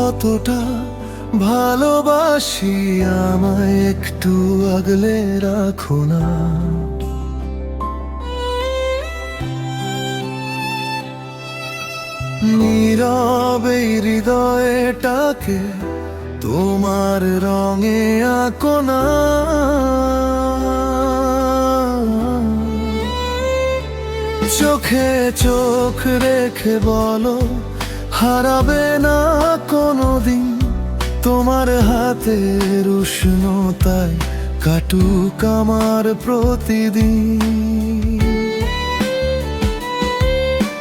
কতটা ভালোবাসি আমায় একটু আগলে রাখো না। নীরবে হৃদয়টাকে তোমার রঙে আঁকো না। চোখে চোখ রেখে বলো হারাবে না কোনোদিন। তোমার হাতের উষ্ণতায় কাটুক আমার প্রতিদিন।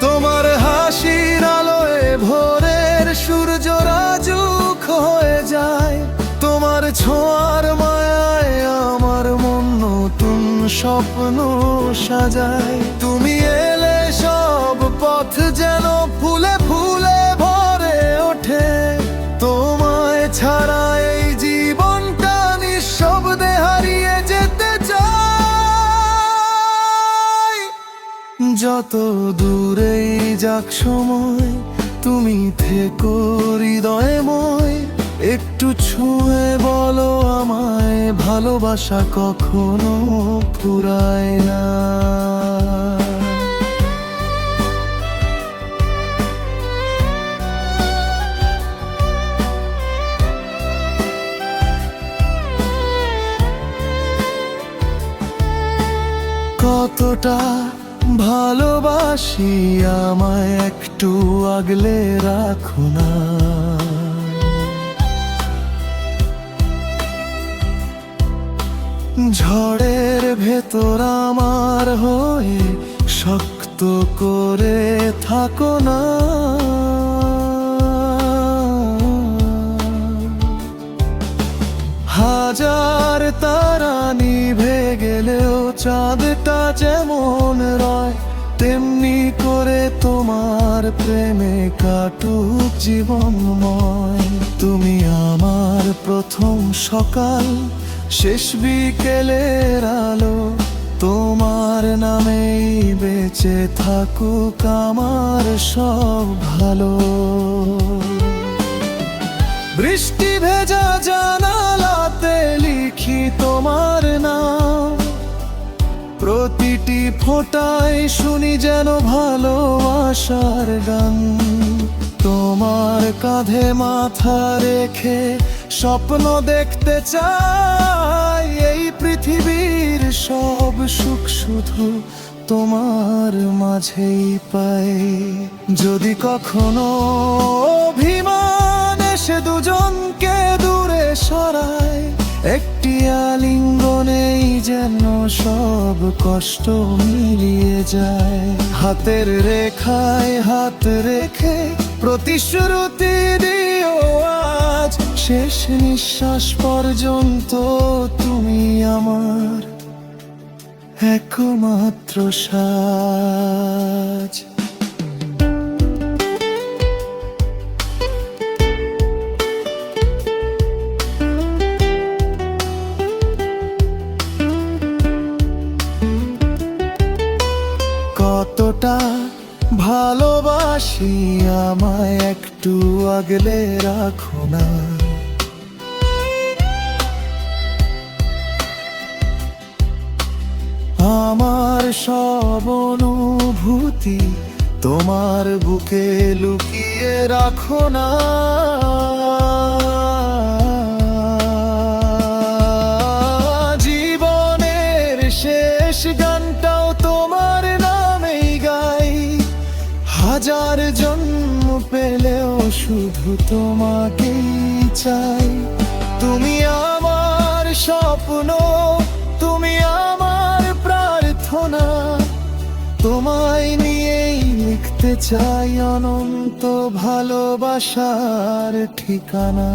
তোমার হাসির আলোয় ভোরের সূর্য রাজুক হয়ে যায়। তোমার ছোঁয়ার মায়ায় আমার মন নতুন স্বপ্ন সাজায়। তুমি এলে সব পথ যেন ফুলে ফুলে ভরে ওঠে। তোমায় ছাড়া এই জীবনটা নিঃশব্দে হারিয়ে যেতে চায়। যত দূরেই যাক সময় তুমি থেকো হৃদয়ময়। একটু ছুঁয়ে বলো আমায় ভালোবাসা কখনো ফুরায় না। কতটা ভালোবাসি আমায় একটু আগলে রাখো না। ঝড়ের ভেতর আমার হয়ে শক্ত করে থাকো না। হাজার তারা নিভে গেলেও চাঁদটা যেমন রয়, তেমনি করে তোমার প্রেমে কাটুক জীবনময়। তুমি আমার প্রথম সকাল, শেষ বিকেলের আলো। তোমার নামেই বেঁচে থাকুক আমার সব ভালো। বৃষ্টি ভেজা জানালাতে লিখি তোমার নাম। প্রতিটি ফোঁটায় শুনি যেন ভালোবাসার গান। তোমার কাঁধে মাথা রেখে স্বপ্ন দেখতে চাই। এই পৃথিবীর সব সুখ শুধু তোমার মাঝেই পাই। যদি কখনো অভিমান এসে দুজনকে দূরে সরায়, একটি আলিঙ্গনেই যেন সব কষ্ট মিলিয়ে যায়। হাতের রেখায় হাত রেখে প্রতিশ্রুতি দিও আজ। শেষ নিঃশ্বাস পর্যন্ত তুমি আমার একমাত্র সাজ। কতটা ভালোবাসি আমায় একটু আগলে রাখো না। আমার সব অনুভূতি তোমার বুকে লুকিয়ে রাখো না। জীবনের শেষ গানটাও তোমার নামেই গাই। হাজার জন্ম পেলেও শুধু তোমাকেই চাই। তুমি আমার স্বপ্ন, তুমি আমার প্রার্থনা। তোমায় নিয়েই লিখতে চাই অনন্ত ভালোবাসার ঠিকানা।